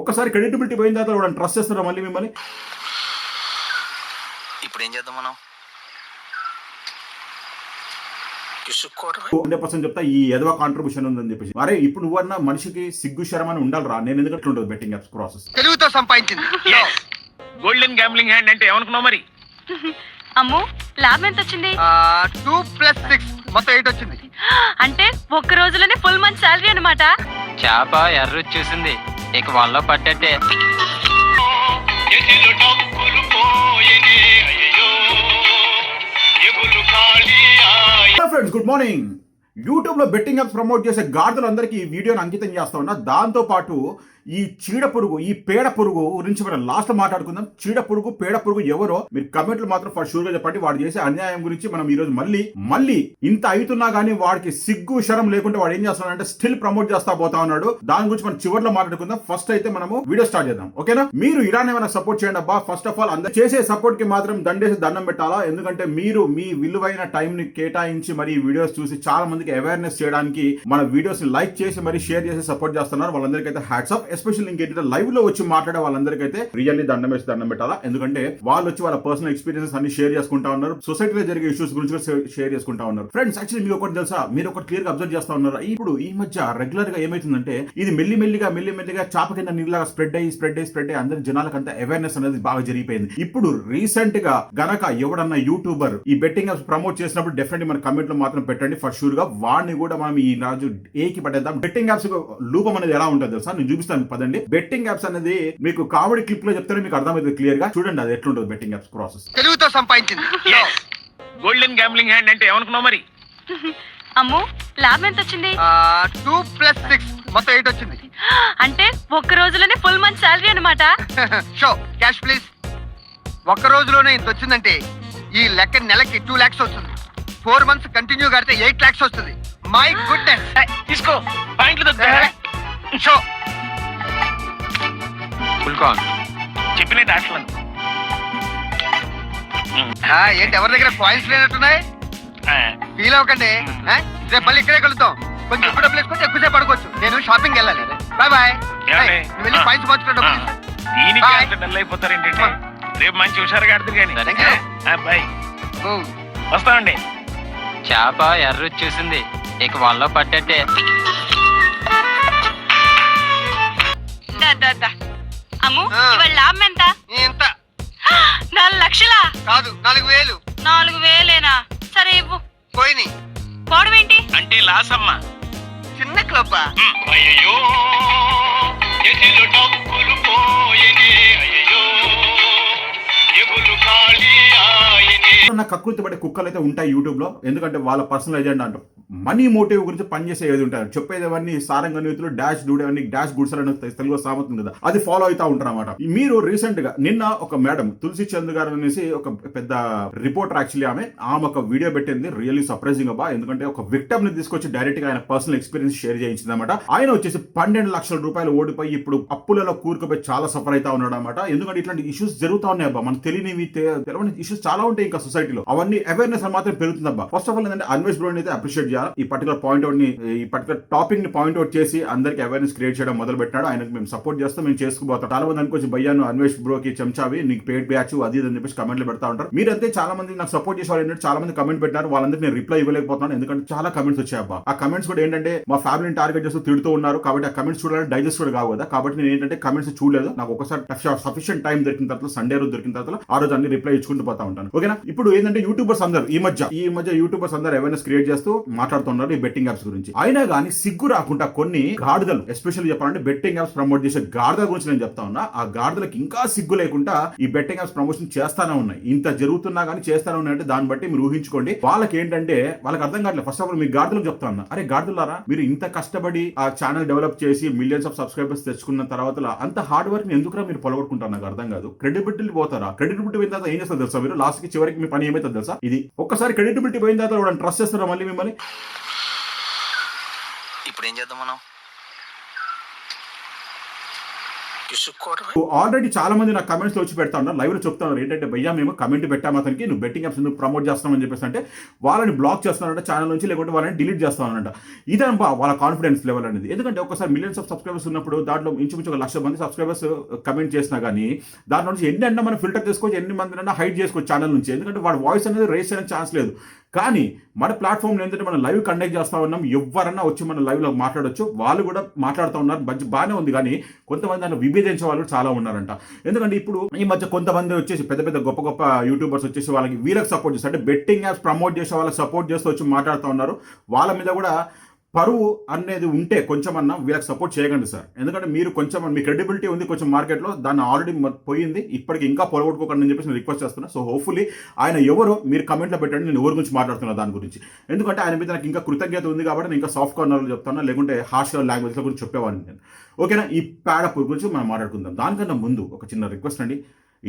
ఒక్కసారి క్రెడిటబిలిటీ పోయిన తర్వాత కూడా ట్రస్ట్ చేస్తారా మళ్ళీ మిమ్మల్ని? ఇప్పుడు ఏం చేద్దాం మనం? 100% చెప్తా ఈ ఎదవ కాంట్రిబ్యూషన్ ఉందని చెప్పేసి. అరే ఇప్పుడు నువ్వన్నా మనిషికి సిగ్గు శరం అని ఉండాలిరా. నేను ఎందుకంటే ఉంటుంది బెట్టింగ్ యాప్స్ ప్రాసెస్. తెలుగుతో సంపాదించింది. గోల్డెన్ గ్యాంబ్లింగ్ హ్యాండ్ అంటే ఏమనుకున్నావు మరి? అమ్మో లాభం ఎంత వచ్చింది? 2 + 6 మొత్తం 8 వచ్చింది. అంటే ఒక్క రోజులోనే ఫుల్ మంత్ సాలరీ అన్నమాట. చేప ఎర్ర చూసింది, ఇక వాళ్ళ పడ్డట్టే. Friends good morning. యూట్యూబ్ లో బెట్టింగ్ యాప్స్ ప్రమోట్ చేసే గాడిదలందరికీ ఈ వీడియోని అంకితం చేస్తా ఉన్నా. దాంతో పాటు ఈ చీడ పురుగు, ఈ పేడ పురుగు గురించి మనం లాస్ట్ మాట్లాడుకుందాం. చీడ పురుగు, పేడ పురుగు ఎవరో మీరు కమెంట్లు మాత్రం ఫర్ షూర్ గా చెప్పండి. వాడు చేసే అన్యాయం గురించి మనం ఈ రోజు మళ్ళీ ఇంత అవుతున్నా గానీ వాడికి సిగ్గు శరం లేకుండా వాడు ఏం చేస్తున్నాడంటే స్టిల్ ప్రమోట్ చేస్తా పోతా ఉన్నాడు. దాని గురించి మనం చివరిలో మాట్లాడుకుందాం. ఫస్ట్ అయితే మనము వీడియో స్టార్ట్ చేద్దాం, ఓకేనా? మీరు ఇలానే ఏమైనా సపోర్ట్ చేయండి అబ్బా. ఫస్ట్ ఆఫ్ ఆల్ అందరూ చేసే సపోర్ట్ కి మాత్రం దండేసి దండం పెట్టాలా. ఎందుకంటే మీరు మీ విలువైన టైం ని కేటాయించి మరి ఈ వీడియోస్ చూసి చాలా మందికి అవేర్నెస్ చేయడానికి మన వీడియోస్ ని లైక్ చేసి మరి షేర్ చేసి సపోర్ట్ చేస్తున్నారు. వాళ్ళందరికీ హ్యాట్స్ ఆఫ్. ఎస్పెషల్లీ ఇంకేంటంటే లైవ్ లో వచ్చి మాట్లాడే వాళ్ళందరికైతే రియల్లీ దండం వేసి దండం పెట్టాలా. ఎందుకంటే వాళ్ళు వచ్చి వాళ్ళ పర్సనల్ ఎక్స్పీరియన్సెస్ అన్ని షేర్ చేసుకుంటా ఉన్నారు. సొసైటీలో జరిగే ఇష్యూస్ గురించి షేర్ చేసుకుంటా ఉన్నారు. ఫ్రెండ్స్ యాక్చువల్లీ మీకు ఒకటి తెలుసా, మీరు ఒకటి క్లియర్ గా అబ్జర్వ్ చేస్తా ఉన్నారు. ఇప్పుడు ఈ మధ్య రెగ్యులర్ గా ఏమైతుందంటే ఇది మెల్లిమెల్లిగా చాప కింద నీళ్ళగా స్ప్రెడ్ అయ్యి అందరి జనాలకంతా అవేర్నెస్ అనేది బాగా జరిగిపోయింది. ఇప్పుడు రీసెంట్ గా గనక ఎవడన్నా యూట్యూబర్ ఈ బెట్టింగ్ యాప్స్ ప్రమోట్ చేసినప్పుడు డెఫినెట్లీ మన కమెంట్ లో మాత్రం పెట్టండి ఫర్ షూర్ గా. వాడిని కూడా మనం ఈ రాజు ఏకి పట్టేద్దాం. బెట్టింగ్ యాప్స్ లూపం అనేది ఎలా ఉంటుంది తెలుసా, నేను చూపిస్తాను పదండి. బెట్టింగ్ యాప్స్ అనేది మీకు కామెడీ క్లిప్ లో చెప్తాను, మీకు అర్థమైంది క్లియర్ గా. చూడండి అది ఎట్లుంటుంది బెట్టింగ్ యాప్స్ ప్రాసెస్. తెలుగుతో సంపాదించింది. గోల్డెన్ గ్యాంబ్లింగ్ హ్యాండ్ అంటే ఏమనుకున్నావు మరి? అమ్మో లాభం ఎంత వచ్చింది? 2 + 6 మొత్తం 8 వచ్చింది. అంటే ఒక్క రోజులోనే ఫుల్ మంత్ సాలరీ అన్నమాట. Show cash please. ఒక్క రోజులోనే ఇంత వచ్చిందంటే ఈ లెక్క నెలకి 2 lakhs వస్తుంది. 4 months కంటిన్యూ కడితే 8 lakhs వస్తుంది. My goodness. తీసుకో పాయింట్లు షో ఫుల్ కాన్ చెప్పినట్టు అట్లా ఏంటి ఎవరి దగ్గర కాయిన్స్ లేనట్టున్నాయి? ఫీల్ అవ్వకండి. రేపు మళ్ళీ ఇక్కడే కలుద్దాం. కొంచెం ఎక్కువ డబ్బులు వేసుకుంటే ఎక్కువసేపు పడుకోవచ్చు. నేను షాపింగ్ వెళ్ళాలి. బాయ్. వెళ్ళి పాయింట్స్ మార్చుకుంటా. దీనికి డల్ అయిపోతారేంటి? రేపు మంచి హుషారుగా ఆడుతుంది కానీ బాయ్ వస్తామండి. చేప ఎర్ర చూసింది, ఇక వాళ్ళ పడ్డట్టే. అమ్ము ఇవాళ లాభం ఎంత? ఎంత? 4 లక్షలా? కాదు 4,000. 4,000ఏనా? సరే ఇవ్వు. పోయినాయి. పోవడమేంటి? అంటే లాస్ అమ్మా. చిన్న క్లబ్. అయ్యో కకృతి పడే కుక్కలు అయితే ఉంటాయి యూట్యూబ్ లో. ఎందుకంటే వాళ్ళ పర్సనల్ ఎజెండా అంటారు. మనీ మోటివ్ గురించి పనిచేసే ఏది ఉంటారు, చెప్పేదేవన్నీ సారంగ నీతులు డాష్ డూడేవన్నీ డాష్ గుడ్స్ అని తెలుగులో సామెత ఉంది కదా, అది ఫాలో అవుతా ఉంటారు అనమాట. మీరు రీసెంట్ గా నిన్న ఒక మేడం తులసి చంద్ గారు అనేసి ఒక పెద్ద రిపోర్టర్, యాక్చువల్లీ ఆమె ఒక వీడియో పెట్టింది. రియల్లీ సర్ప్రైజింగ్ అబ్బా. ఎందుకంటే ఒక విక్టమ్ ని తీసుకొచ్చి డైరెక్ట్ గా ఆయన పర్సనల్ ఎక్స్పీరియన్స్ షేర్ చేయించింది అనమాట. ఆయన వచ్చేసి 12 లక్షల రూపాయలు ఓడిపోయి ఇప్పుడు అప్పులలో కూరుకుపోయి చాలా సఫర్ అవుతా ఉన్నాడు అనమాట. ఎందుకంటే ఇట్లాంటి ఇష్యూస్ జరుగుతా ఉన్నాయి అబ్బా. మనకు తెలియని ఇష్యూస్ చాలా ఉంటాయి ఇంకా సొసైటీలో. అవన్నీ అవేర్నెస్ మాత్రం పెరుగుతుంది అబ్బా. ఫస్ట్ ఆఫ్ ఆల్ ఏంటంటే అన్వేష్ బ్రో అయితే అప్రిషియేట్ చేయాలి. ఈ పర్టికులర్ పాయింట్ అవుట్ ని, ఈ పర్టికులర్ టాపిక్ ని పాయింట్ అవుట్ చేసి అందరికి అవేర్నెస్ క్రియేట్ చేయడం మొదలు పెట్టాడు. ఆయనకు మేము సపోర్ట్ చేస్తాం, మేము చేసుకుపోతాం. చాలా మంది అనుకోవచ్చు భయ్యాను అన్వేష్ బ్రోకి చెంచావి, నీకు పేడ్ బ్యాచ్ అది అని చెప్పేసి కమెంట్లు పెడతా ఉంటారు. మీరంతే చాలా మంది నాకు సపోర్ట్ చేసే వాళ్ళు చాలా మంది కమెంట్ పెట్టారు. వాళ్ళందరికీ నేను రిప్లై ఇవ్వలేకపోతున్నాను, ఎందుకంటే చాలా కమెంట్స్ వచ్చాయి అబ్బా. ఆ కమెంట్స్ కూడా ఏంటంటే మా ఫ్యామిలీని టార్గెట్ చేస్తూ తిడుతూ ఉన్నారు. కాబట్టి ఆ కమెంట్స్ చూడాలని డైజెస్ట్ కూడా కావు కదా. కాబట్టి నేను ఏంటంటే కమెంట్స్ చూడలేదు. నాకు ఒకసారి సఫిషియెంట్ టైం దొరికిన తర్వాత, సండే రోజు దొరికిన తర్వాత ఆ రోజు అన్ని రిప్లై ఇచ్చుకుంటూ పోతా ఉంటాను, ఓకేనా? ఇప్పుడు ఏంటంటే యూట్యూబర్స్ అందరూ ఈ మధ్య యూట్యూబర్స్ అందరూ అవేర్నెస్ క్రియేట్ చేస్తూ మాట్లాడుతున్నారు ఈ బెట్టింగ్ యాప్స్ గురించి. అయినా కానీ సిగ్గు రాకుండా కొన్ని గాడిదలు, ఎస్పెషల్లీ చెప్పాలంటే బెట్టింగ్ యాప్స్ ప్రమోట్ చేసే గాడిదల గురించి నేను చెప్తా ఉన్నా. ఆ గాడిదలకు ఇంకా సిగ్గు లేకుండా ఈ బెట్టింగ్ యాప్స్ ప్రమోషన్ చేస్తానే ఉన్నాయి. ఇంత జరుగుతున్నా కానీ చేస్తానే ఉన్నాయంటే దాన్ని బట్టి మీరు ఊహించుకోండి. వాళ్ళకి ఏంటంటే వాళ్ళకి అర్థం కావట్లేదు. ఫస్ట్ ఆఫ్ ఆల్ మీ గాడిదలకు చెప్తా ఉన్నా, అరే గాడిదలారా, మీరు ఇంత కష్టపడి ఆ ఛానల్ డెవలప్ చేసి మిలియన్స్ ఆఫ్ సబ్స్క్రైబర్స్ తెచ్చుకున్న తర్వాత అంత హార్డ్ వర్క్ ఎందుకురా మీరు పొలగొట్టుకుంటారు? నాకు అర్థం కాదు. క్రెడిబిలిటీ పోతారా? క్రెడిబిలిటీ పోయిన తర్వాత ఏం చేస్తారు తెలుసా? మీరు లాస్ట్ కి చివరికి మీ పని ఏమైతే తెలుసా? ఇది ఒక్కసారి క్రెడిబిలిటీ పోయిన తర్వాత కూడా ట్రస్ట్ చేస్తారా మళ్ళీ మిమ్మల్ని? ఇప్పుడు ఏం చేద్దాం మనం? ఆల్రెడీ చాలా మంది నా కమెంట్స్ లో వచ్చి పెడతా ఉన్నారు, లైవ్ లో చెప్తా ఉన్నారు ఏంటంటే భయ్యా మేము కమెంట్ పెట్టాము అతనికి, నువ్వు బెట్టింగ్ యాప్స్ నువ్వు ప్రమోట్ చేస్తామని చెప్పేసి అంటే వాళ్ళని బ్లాక్ చేస్తున్నారంట ఛానల్ నుంచి, లేకుంటే వాళ్ళని డిలీట్ చేస్తామనంట. ఇదనపా వాళ్ళ కాన్ఫిడెన్స్ లెవెల్ అనేది. ఎందుకంటే ఒకసారి మిలియన్స్ ఆఫ్ సబ్స్క్రైబర్స్ ఉన్నప్పుడు దాంట్లో ఇంచుమించు 1,00,000 మంది సబ్స్క్రైబర్స్ కమెంట్ చేసినా కానీ దాంట్లో నుంచి ఎన్ని అన్నా మనం ఫిల్టర్ చేసుకోవచ్చు, ఎన్ని మంది అన్నా హైడ్ చేసుకోవచ్చు ఛానల్ నుంచి, ఎందుకంటే వాడి వాయిస్ అనేది రేస్ చేయడానికి ఛాన్స్ లేదు. కానీ మన ప్లాట్ఫామ్లో ఏంటంటే మనం లైవ్ కండక్ట్ చేస్తూ ఉన్నాం, ఎవరన్నా వచ్చి మన లైవ్లో మాట్లాడొచ్చు, వాళ్ళు కూడా మాట్లాడుతూ ఉన్నారు, బాగానే ఉంది. కానీ కొంతమంది దాన్ని విభేదించే వాళ్ళు చాలా ఉన్నారంట. ఎందుకంటే ఇప్పుడు ఈ మధ్య కొంతమంది వచ్చేసి పెద్ద పెద్ద గొప్ప గొప్ప యూట్యూబర్స్ వచ్చేసి వీళ్ళకి సపోర్ట్ చేస్తారు, అంటే బెట్టింగ్ యాప్స్ ప్రమోట్ చేసే వాళ్ళకి సపోర్ట్ చేస్తూ వచ్చి మాట్లాడుతూ ఉన్నారు. వాళ్ళ మీద కూడా పరువు అనేది ఉంటే కొంచెమన్నా వీళ్ళకి సపోర్ట్ చేయకండి సార్. ఎందుకంటే మీరు కొంచెం మీ క్రెడిబిలిటీ ఉంది కొంచెం మార్కెట్లో, దాన్ని ఆల్రెడీ పోయింది, ఇప్పటికి ఇంకా పొలగొట్టుకోకండి అని చెప్పేసి నేను రిక్వెస్ట్ చేస్తున్నా. సో హోప్ఫుల్లీ ఆయన ఎవరో మీరు కమెంట్లో పెట్టండి, నేను ఎవరి గురించి మాట్లాడుతున్నా దాని గురించి. ఎందుకంటే ఆయన మీద నాకు ఇంకా కృతజ్ఞత ఉంది కాబట్టి నేను ఇంకా సాఫ్ట్ కార్నర్లో చెప్తాను, లేకుంటే హార్ష్ లాంగ్వేజ్ల గురించి చెప్పేవాడిని నేను. ఓకేనా, ఈ పేడపూర్ గురించి మనం మాట్లాడుకుందాం. దానికన్నా ముందు ఒక చిన్న రిక్వెస్ట్ అండి,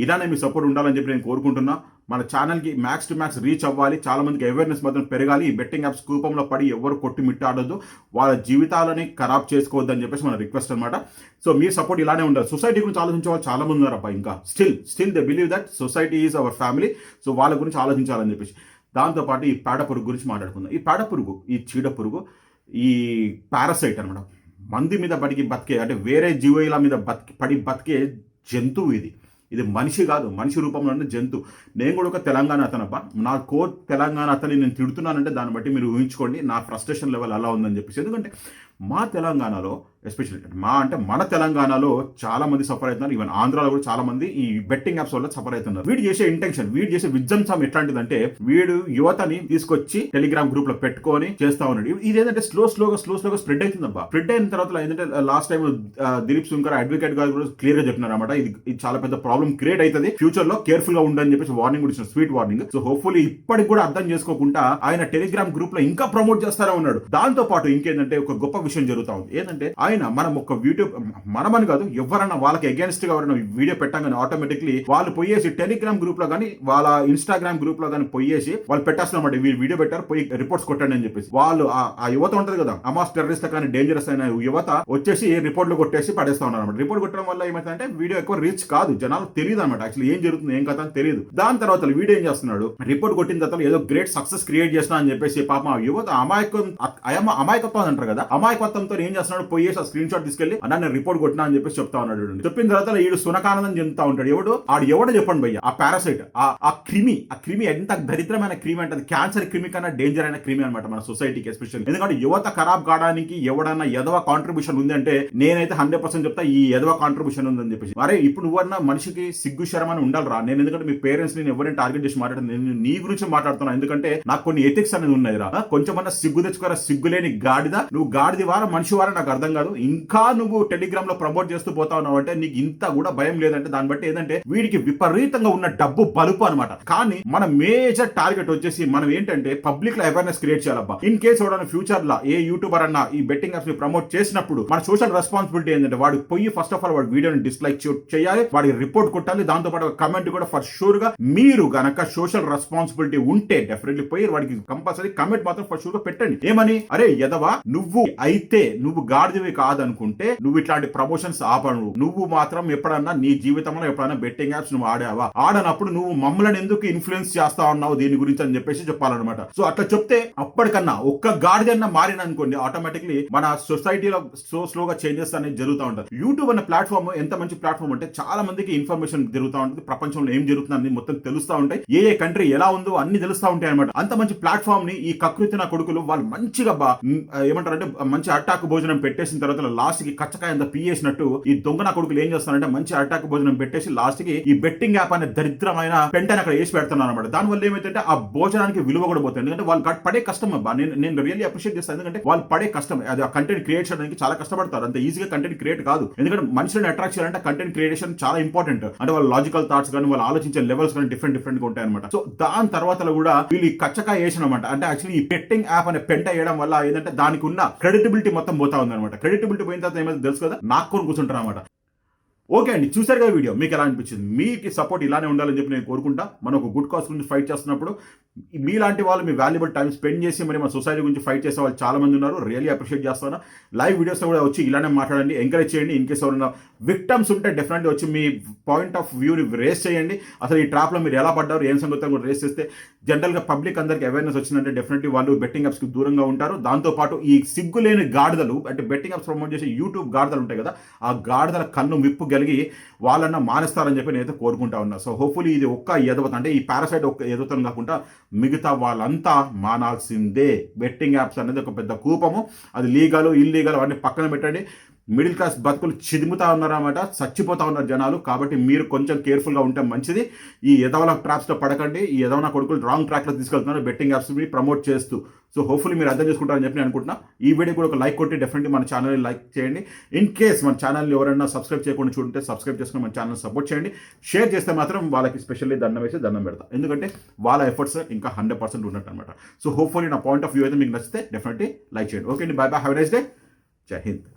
ఇలానే మీ సపోర్ట్ ఉండాలని చెప్పి నేను కోరుకుంటున్నా. మన ఛానల్కి మ్యాక్స్ టు మ్యాక్స్ రీచ్ అవ్వాలి, చాలా మందికి అవేర్నెస్ మాత్రం పెరగాలి. ఈ బెట్టింగ్ యాప్స్ కూపంలో పడి ఎవరు కొట్టి మిట్టాడొద్దు, వాళ్ళ జీవితాలని ఖరాబ్ చేసుకోవద్దు అని చెప్పేసి మన రిక్వెస్ట్ అనమాట. సో మీ సపోర్ట్ ఇలానే ఉండాలి. సొసైటీ గురించి ఆలోచించే వాళ్ళు చాలా మంది ఉన్నారబ్బా, ఇంకా still they believe that society is our family. So వాళ్ళ గురించి ఆలోచించాలని చెప్పేసి. దాంతోపాటు ఈ పేడ పురుగు గురించి మాట్లాడుకుందాం. ఈ పేడ పురుగు, ఈ చీడ పురుగు, ఈ పారాసైట్ అనమాట, మంది మీద బతికే అంటే వేరే జీవుల మీద బతికే జంతువు ఇది మనిషి కాదు, మనిషి రూపంలో ఉన్న జంతువు. నేను కూడా ఒక తెలంగాణ అతనబ్బా, నా తెలంగాణ అతని నేను తిడుతున్నానంటే దాన్ని బట్టి మీరు ఊహించుకోండి నా ఫ్రస్ట్రేషన్ లెవెల్ అలా ఉందని చెప్పేసి. ఎందుకంటే మా తెలంగాణలో ఎస్పెషల్లీ మన తెలంగాణలో చాలా మంది సఫర్ అవుతున్నారు, ఈవెన్ ఆంధ్రాలో కూడా చాలా మంది ఈ బెట్టింగ్ యాప్స్ వల్ల సఫర్ అవుతున్నారు. వీడు చేసే ఇంటెన్షన్, వీడు చేసే విధ్వంసం ఎట్లాంటిదంటే వీడు యువతని తీసుకొచ్చి టెలిగ్రామ్ గ్రూప్ లో పెట్టుకొని చేస్తా ఉన్నాడు. ఇదేంటంటే స్లోగా స్ప్రెడ్ అవుతుందబ్బా. స్ప్రెడ్ అయిన తర్వాత ఏంటంటే last time Dilip Sunkar advocate గారు కూడా క్లియర్ గా చెప్పినారు అనమాట, ఇది చాలా పెద్ద ప్రాబ్లం క్రియేట్ అవుతుంది, ఫ్యూచర్ లో కేర్ఫుల్ గా ఉండని చెప్పేసి వార్నింగ్ కూడా ఇచ్చిన, స్వీట్ వార్నింగ్. సో హోప్ఫుల్లీ ఇప్పటికి కూడా అర్థం చేసుకోకుండా ఆయన టెలిగ్రామ్ గ్రూప్ లో ఇంకా ప్రమోట్ చేస్తారా ఉన్నాడు. దాంతో పాటు ఇంకేంటంటే ఒక గొప్ప విషయం జరుగుతా ఉంది. ఏంటంటే ఆయన మనం ఒక యూట్యూబ్ మనమని కాదు, ఎవరన్నా వాళ్ళకి అగేన్స్ట్ గా ఎవరైనా వీడియో పెట్టగానే ఆటోమేటిక్లీ వాళ్ళు పోయేసి టెలిగ్రామ్ గ్రూప్ లో కానీ వాళ్ళ ఇన్స్టాగ్రామ్ గ్రూప్ లో కానీ పోయేసి వాళ్ళు పెట్టేస్తున్నమాట, వీడియో పెట్టారు పోయి రిపోర్ట్స్ కొట్టండి అని చెప్పేసి. వాళ్ళు ఆ యువత ఉంటది కదా, అమాస్ టెర్రరిస్ట్ కానీ డేంజరస్ అయిన యువత వచ్చేసి రిపోర్ట్లు కొట్టేసి పడేస్తా ఉన్నారు అనమాట. రిపోర్ట్ కొట్టడం వల్ల ఏమైందంటే వీడియో ఎక్కువ రీచ్ కాదు, జనాలు తెలియదు అనమాట యాక్చువల్లీ ఏం జరుగుతుంది ఏం కథ అని తెలియదు. దాని తర్వాత వీడియో ఏం చేస్తున్నాడు, రిపోర్ట్ కొట్టిన తర్వాత ఏదో గ్రేట్ సక్సెస్ క్రియేట్ చేస్తున్నా అని చెప్పేసి పాపం ఆ యువత అమాయకత్వం అంటారు కదా, అమాయకత్వంతో ఏం చేస్తున్నాడు, పోయేసి ఆ స్క్రీన్ షాట్ తీసుకెళ్లి అన్న నేను రిపోర్ట్ కొట్టినా అని చెప్పేసి చెప్తా ఉన్నాడు. చెప్పిన తర్వాత వీడు సునకానందం చెందుతా ఉంటాడు. ఎవడో చెప్పండి భయ్య, ఆ పారాసైట్, ఆ క్రిమి ఎంత దరిద్రమైన క్రిమి అంటే అది క్యాన్సర్ క్రిమి కన్నా డేంజర్ అయిన క్రిమి అనమాట మన సొసైటీకి ఎస్పెషల్లీ. ఎందుకంటే యువత ఖరాబ్ కావడానికి ఎవడన్నా ఎదవ కాంట్రిబ్యూషన్ ఉంది అంటే నేనైతే 100% చెప్తా ఈ ఎదవ కాంట్రిబ్యూషన్ ఉందని చెప్పేసి. అరే ఇప్పుడు నువ్వన్నా మనిషికి సిగ్గు శరమని ఉండాలిరా. నేను ఎందుకంటే మీ పేరెంట్స్ నేను ఎవరైనా టార్గెట్ చేసి మాట్లాడను, నేను నీ గురించి మాట్లాడుతున్నా. ఎందుకంటే నాకు కొన్ని ఎథిక్స్ అనేది ఉన్నాయి రా, కొంచెమన్నా సిగ్గు తెచ్చుకోరా, సిగ్గులేని గాడిద నువ్వు, గాడిది వారా మనిషి వారా నాకు అర్థం కాదు. ఇంకా నువ్వు టెలిగ్రామ్ లో ప్రమోట్ చేస్తూ పోతా ఉన్నావు అంటే నీకు ఇంత కూడా భయం లేదంటే దాన్ని బట్టి ఏంటంటే వీడికి విపరీతంగా ఉన్న డబ్బు బలుపు అనమాట. కానీ మన మేజర్ టార్గెట్ వచ్చేసి మనం ఏంటంటే పబ్లిక్ లో అవేర్నెస్ క్రియేట్ చేయాలబ్బా. ఇన్ కేసు ఎవరైనా ఫ్యూచర్ లో ఏ యూట్యూబర్ అన్నా ఈ బెట్టింగ్ యాప్స్ ని ప్రమోట్ చేసినప్పుడు మన సోషల్ రెస్పాన్సిబిలిటీ ఏంటంటే వాడికి పోయి ఫస్ట్ ఆఫ్ ఆల్ వాడి వీడియోని డిస్లైక్ చేయాలి, వాడికి రిపోర్ట్ కొట్టాలి, దాంతో పాటు కమెంట్ కూడా ఫర్ షూర్ గా మీరు గనక సోషల్ రెస్పాన్సిబిలిటీ ఉంటే డెఫినెట్లీ పోయి వాడికి కంపల్సరీ కమెంట్ మాత్రం ఫర్ షూర్ గా పెట్టండి. ఏమని, అరే ఎదవా నువ్వు గాడిదివి కాదనుకుంటే నువ్వు ఇట్లాంటి ప్రమోషన్స్ ఆపను, నువ్వు మాత్రం ఎప్పుడన్నా నీ జీవితంలో ఎప్పుడైనా బెట్టింగ్ యాప్స్ నువ్వు ఆడావా, ఆడనప్పుడు నువ్వు మమ్మల్ని ఎందుకు ఇన్ఫ్లుయెన్స్ చేస్తా ఉన్నావు దీని గురించి అని చెప్పేసి చెప్పాలన్నమాట. సో అట్లా చెప్తే అప్పటికన్నా ఒక్క గాడిదన్నా మారిన అనుకోండి ఆటోమేటిక్లీ మన సొసైటీలో స్లోగా చేంజెస్ అనేది జరుగుతూ ఉంటుంది. యూట్యూబ్ అనే ప్లాట్ఫామ్ ఎంత మంచి ప్లాట్ఫామ్ అంటే చాలా మందికి ఇన్ఫర్మేషన్ జరుగుతూ ఉంటుంది, ప్రపంచంలో ఏం జరుగుతుందని మొత్తం తెలుస్తూ ఉంటాయి, ఏ కంట్రీ ఎలా ఉందో అన్ని తెలుస్తూ ఉంటాయి అనమాట. అంత మంచి ప్లాట్ఫామ్ ని ఈ కకృతి నా కొడుకులు వాళ్ళు మంచిగా ఏమంటారంటే మంచి అట్టాకు భోజనం పెట్టేసిన తర్వాత లాస్ట్ కి కచ్చకాయ అంత పీయేసినట్టు ఈ దొంగ నా కొడుకులు ఏం చేస్తారంటే మంచి అటాక్ భోజనం పెట్టేసి లాస్ట్ కి ఈ బెట్టింగ్ యాప్ అనే దరిద్రమైన పెంటని అక్కడ వేసి పెడుతున్నారు అనమాట. దానివల్ల ఏమైతే ఆ భోజనానికి విలువ కూడా పోతుంది. ఎందుకంటే వాళ్ళు పడే కష్టం అబ్బా, నేను రియల్లీ అప్రిషియేట్ చేస్తాను. ఎందుకంటే వాళ్ళు పడే కష్టం, అది ఆ కంటెంట్ క్రియేట్ చేయడానికి చాలా కష్టపడతారు, అంత ఈజీగా కంటెంట్ క్రియేట్ కాదు. ఎందుకంటే మనుషులను అట్రాక్ట్ చేయాలంటే కంటెంట్ క్రియేషన్ చాలా ఇంపార్టెంట్. అంటే వాళ్ళ లాజికల్ థాట్స్ కానీ వాళ్ళు ఆలోచించే లెవెల్స్ కానీ డిఫరెంట్ గా ఉంటాయి అనమాట. సో దాని తర్వాత కూడా వీళ్ళు కచ్చకాయ వేసినమాట. అంటే యాక్చువల్లీ ఈ బెట్టింగ్ యాప్ అనే పెంట వేయడం వల్ల ఏంటంటే దానికి ఉన్న క్రెడిటబిలిటీ మొత్తం పోతా ఉంది అనమాట. క్రెడిటబిలిటీ పోయిన తర్వాత ఏమైతే తెలుసు కదా, నాక్కొని కూర్చుంటారు అనమాట. ఓకే అండి, చూసారు కదా వీడియో, మీకు ఎలా అనిపించింది? మీకు సపోర్ట్ ఇలానే ఉండాలని చెప్పి నేను కోరుకుంటా. మనం ఒక గుడ్ కాజ్ గురించి ఫైట్ చేస్తున్నప్పుడు మీలాంటి వాళ్ళు మీ వాల్యుబుల్ టైం స్పెండ్ చేసి మరి మన సొసైటీ గురించి ఫైట్ చేసే వాళ్ళు చాలా మంది ఉన్నారు. రియల్లీ అప్రిషియేట్ చేస్తాను. లైవ్ వీడియోస్లో కూడా వచ్చి ఇలానే మాట్లాడండి, ఎంకరేజ్ చేయండి. ఇన్ కేసు ఎవరైనా విక్టమ్స్ ఉంటే డెఫినెట్లీ వచ్చి మీ పాయింట్ ఆఫ్ వ్యూని రేస్ చేయండి. అసలు ఈ ట్రాప్లో మీరు ఎలా పడ్డారు, ఏం సంగతి కూడా రేస్ చేస్తే జనరల్గా పబ్లిక్ అందరికి అవేర్నెస్ వచ్చిందంటే డెఫినెట్లీ వాళ్ళు బెట్టింగ్ యాప్స్కి దూరంగా ఉంటారు. దాంతోపాటు ఈ సిగ్గులేని గాడిదలు అంటే బెట్టింగ్ యాప్స్ ప్రమోట్ చేసే యూట్యూబ్ గాడిదలు ఉంటాయి కదా, ఆ గాడిదల కన్ను విప్పు కలిగి వాళ్ళన్న మానేస్తారని చెప్పి నేనైతే కోరుకుంటా ఉన్నా. సో హోప్ఫుల్లీ ఇది ఒక్క ఎదవత అంటే ఈ పారాసైట్ ఒక్క ఎదవతను కాకుండా మిగతా వాళ్ళంతా మానాల్సిందే. బెట్టింగ్ యాప్స్ అనేది ఒక పెద్ద కూపము, అది లీగల్ ఇల్లీగల్ అవన్నీ పక్కన పెట్టండి. మిడిల్ క్లాస్ బతుకులు చిదుముతా ఉన్నారన్నమాట, చచ్చిపోతా ఉన్నారు జనాలు. కాబట్టి మీరు కొంచెం కేర్ఫుల్గా ఉంటే మంచిది. ఈ ఎదవల ట్రాప్స్లో పడకండి. ఈ ఎదవన కొడుకులు రాంగ్ ట్రాక్లో తీసుకెళ్తున్నారు బెట్టింగ్ యాప్స్ని ప్రమోట్ చేస్తూ. సో హోప్ఫుల్లీ మీరు అర్థం చేసుకుంటారని చెప్పి నేను అనుకుంటున్నా. ఈ వీడియో కూడా ఒక లైక్ కొట్టి డెఫినెట్లీ మన ఛానల్ని లైక్ చేయండి. ఇన్ కేస్ మన ఛానల్ని ఎవరైనా సబ్స్క్రైబ్ చేయకుండా చూడంటే సబ్స్క్రైబ్ చేసుకుని మన ఛానల్ సపోర్ట్ చేయండి. షేర్ చేస్తే మాత్రం వాళ్ళకి స్పెషల్లీ దండం వేసి దండం పెడతా, ఎందుకంటే వాళ్ళ ఎఫర్ట్స్ ఇంకా 100% ఉన్నట్టు అనమాట. సో హోప్ఫుల్లీ నా పాయింట్ ఆఫ్ వ్యూ అయితే మీకు నచ్చితే డెఫినెట్లీ లైక్ చేయండి. ఓకే అండి, by by, have a nice day, జై హింద్.